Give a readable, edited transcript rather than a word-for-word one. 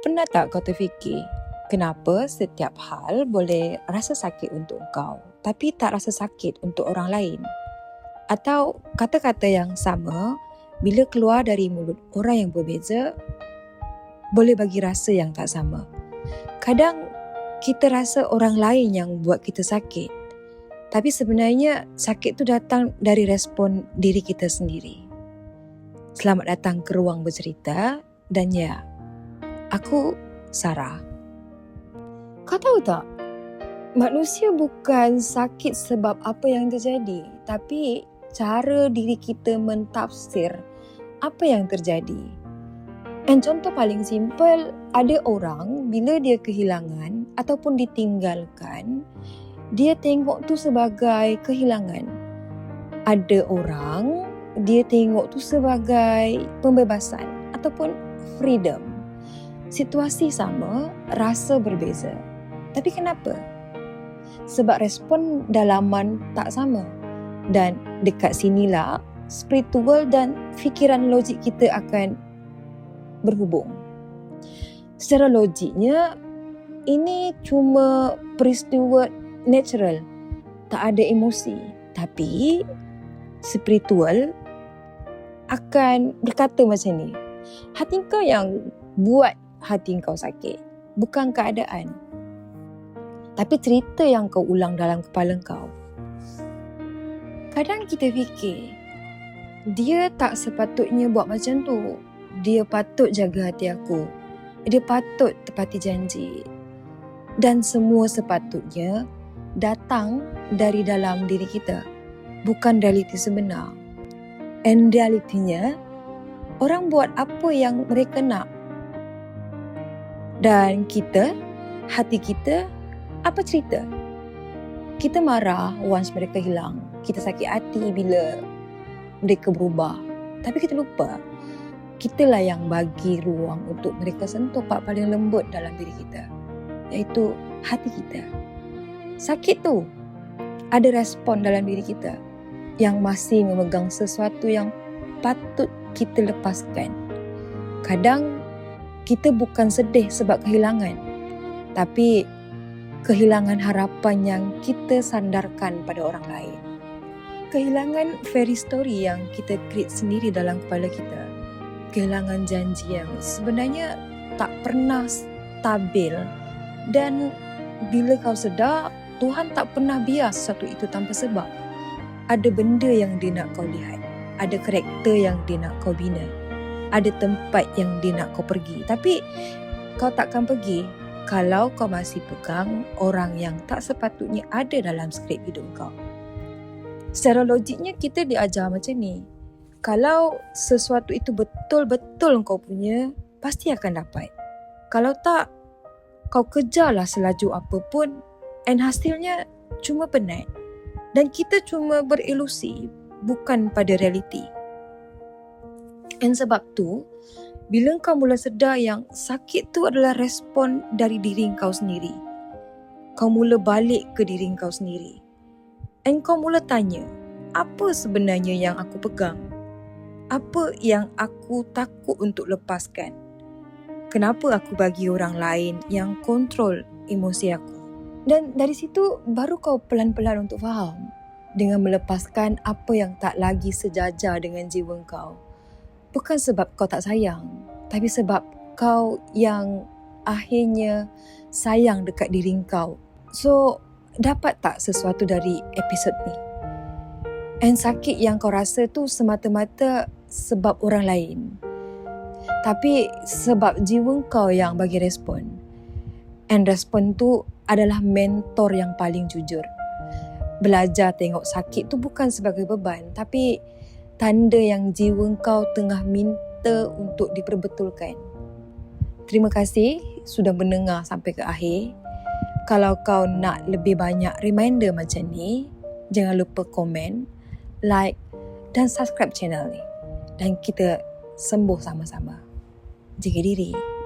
Pernah tak kau terfikir, kenapa setiap hal boleh rasa sakit untuk kau, tapi tak rasa sakit untuk orang lain? Atau kata-kata yang sama, bila keluar dari mulut orang yang berbeza, boleh bagi rasa yang tak sama. Kadang kita rasa orang lain yang buat kita sakit, tapi sebenarnya sakit tu datang dari respon diri kita sendiri. Selamat datang ke Ruang Bercerita, dan ya, aku Sarah. Kau tahu tak, manusia bukan sakit sebab apa yang terjadi, tapi cara diri kita mentafsir apa yang terjadi. Dan contoh paling simple, ada orang bila dia kehilangan ataupun ditinggalkan, dia tengok tu sebagai kehilangan. Ada orang, dia tengok tu sebagai pembebasan ataupun freedom. Situasi sama, rasa berbeza. Tapi kenapa? Sebab respon dalaman tak sama. Dan dekat sinilah spiritual dan fikiran logik kita akan berhubung. Secara logiknya, ini cuma peristiwa natural, tak ada emosi. Tapi spiritual akan berkata macam ni, hati kau yang buat hati kau sakit, bukan keadaan, tapi cerita yang kau ulang dalam kepala kau. Kadang kita fikir, dia tak sepatutnya buat macam tu, dia patut jaga hati aku, dia patut tepati janji. Dan semua sepatutnya datang dari dalam diri kita, bukan realiti sebenar. And realitinya, orang buat apa yang mereka nak. Dan kita, hati kita, apa cerita? Kita marah once mereka hilang. Kita sakit hati bila mereka berubah. Tapi kita lupa, kitalah yang bagi ruang untuk mereka sentuh part paling lembut dalam diri kita, iaitu hati kita. Sakit tu, ada respon dalam diri kita yang masih memegang sesuatu yang patut kita lepaskan. Kadang kita bukan sedih sebab kehilangan, tapi kehilangan harapan yang kita sandarkan pada orang lain. Kehilangan fairy story yang kita create sendiri dalam kepala kita. Kehilangan janji yang sebenarnya tak pernah stabil. Dan bila kau sedar, Tuhan tak pernah biar sesuatu itu tanpa sebab. Ada benda yang dia nak kau lihat, ada karakter yang dia nak kau bina, ada tempat yang dia nak kau pergi. Tapi kau takkan pergi kalau kau masih pegang orang yang tak sepatutnya ada dalam skrip hidup kau. Secara logiknya kita diajar macam ni. Kalau sesuatu itu betul-betul kau punya, pasti akan dapat. Kalau tak, kau kejarlah selaju apapun, and hasilnya cuma penat. Dan kita cuma berilusi, bukan pada realiti. Dan sebab tu, bila kau mula sedar yang sakit tu adalah respon dari diri kau sendiri, kau mula balik ke diri kau sendiri. Dan kau mula tanya, apa sebenarnya yang aku pegang? Apa yang aku takut untuk lepaskan? Kenapa aku bagi orang lain yang kontrol emosi aku? Dan dari situ baru kau pelan-pelan untuk faham, dengan melepaskan apa yang tak lagi sejajar dengan jiwa kau. Bukan sebab kau tak sayang, tapi sebab kau yang akhirnya sayang dekat diri kau. So, dapat tak sesuatu dari episod ni? And sakit yang kau rasa tu semata-mata sebab orang lain, tapi sebab jiwa kau yang bagi respon. And respon tu adalah mentor yang paling jujur. Belajar tengok sakit tu bukan sebagai beban, tapi tanda yang jiwa kau tengah minta untuk diperbetulkan. Terima kasih sudah mendengar sampai ke akhir. Kalau kau nak lebih banyak reminder macam ni, jangan lupa komen, like dan subscribe channel ni. Dan kita sembuh sama-sama. Jaga diri.